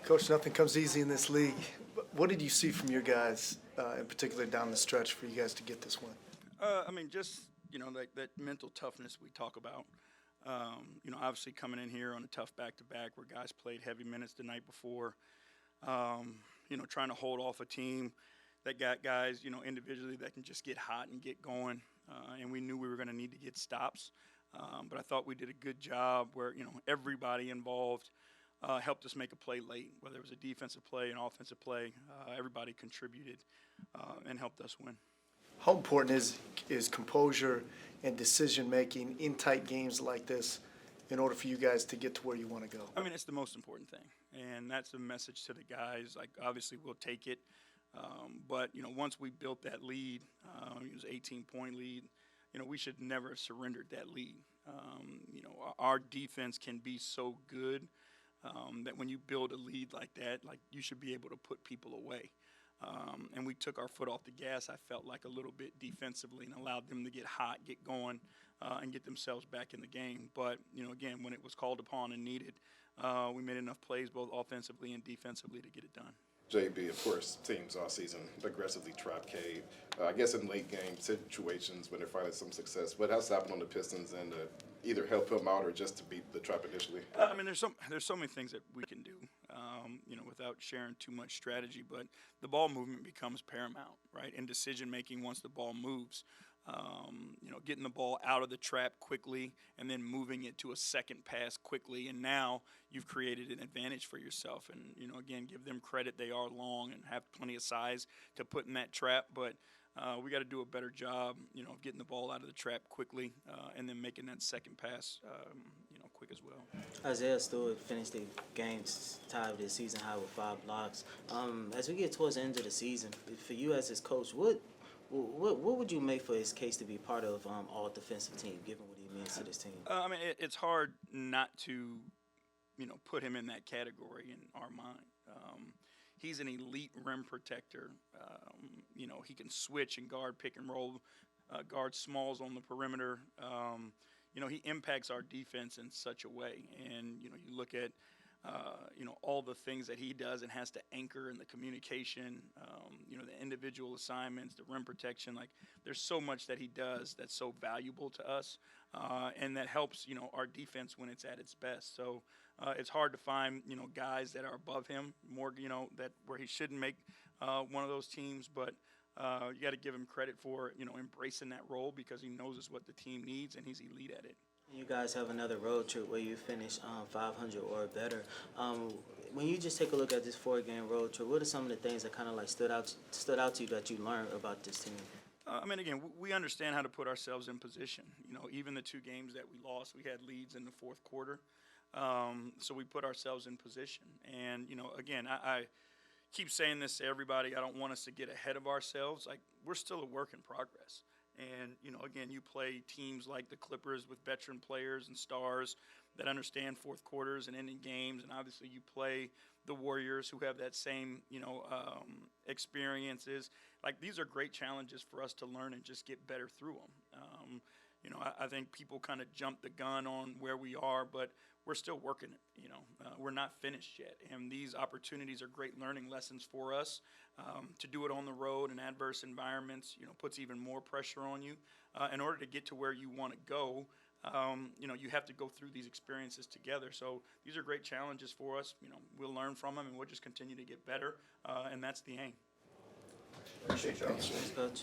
Coach, nothing comes easy in this league. What did you see from your guys, in particular down the stretch, for you guys to get this win? I mean, just, that mental toughness we talk about. Obviously coming in here on a tough back-to-back where guys played heavy minutes the night before, trying to hold off a team that got guys, individually that can just get hot and get going. And we knew we were going to need to get stops. But I thought we did a good job where, everybody involved helped us make a play late, whether it was a defensive play, an offensive play. Everybody contributed and helped us win. How important is composure and decision-making in tight games like this in order for you guys to get to where you want to go? I mean, it's the most important thing, and that's a message to the guys. Like, obviously, we'll take it, but, once we built that lead, it was an 18-point lead, we should never have surrendered that lead. Our defense can be so good that when you build a lead like that, like, you should be able to put people away. And we took our foot off the gas, I felt like, a little bit defensively and allowed them to get hot, get going, and get themselves back in the game. But, again, when it was called upon and needed, we made enough plays both offensively and defensively to get it done. JB, of course, teams all season aggressively trap Cade. I guess in late game situations when they're finding some success. What else happened on the Pistons and either help him out or just to beat the trap initially? I mean, there's so many things that we can do, without sharing too much strategy. But the ball movement becomes paramount, right? And decision making once the ball moves. Getting the ball out of the trap quickly and then moving it to a second pass quickly. And now you've created an advantage for yourself. And, again, give them credit. They are long and have plenty of size to put in that trap. But we got to do a better job, of getting the ball out of the trap quickly and then making that second pass, quick as well. Isaiah Stewart finished the game tied with his season high with 5 blocks. As we get towards the end of the season, for you as his coach, what would you make for his case to be part of all defensive team, given what he means to this team? I mean, it's hard not to, put him in that category in our mind. He's an elite rim protector. He can switch and guard pick and roll, guard smalls on the perimeter. He impacts our defense in such a way. And, you look at, all the things that he does and has to anchor in the communication, the individual assignments, the rim protection. Like, there's so much that he does that's so valuable to us, and that helps, our defense when it's at its best. So it's hard to find, guys that are above him more, that where he shouldn't make one of those teams. But you got to give him credit for, embracing that role because he knows what the team needs and he's elite at it. You guys have another road trip where you finish 500 or better. When you just take a look at this 4-game road trip, what are some of the things that kind of like stood out to you that you learned about this team? I mean, again, we understand how to put ourselves in position. Even the 2 games that we lost, we had leads in the fourth quarter. So we put ourselves in position. And, again, I keep saying this to everybody. I don't want us to get ahead of ourselves. Like, we're still a work in progress. And, again, you play teams like the Clippers with veteran players and stars that understand fourth quarters and ending games. And obviously you play the Warriors who have that same, experiences. Like, these are great challenges for us to learn and just get better through them. I think people kind of jump the gun on where we are, but we're still working it. We're not finished yet. And these opportunities are great learning lessons for us. To do it on the road in adverse environments, puts even more pressure on you. In order to get to where you want to go, you have to go through these experiences together. So these are great challenges for us. We'll learn from them, and we'll just continue to get better, and that's the aim. Appreciate y'all. Thanks, Coach.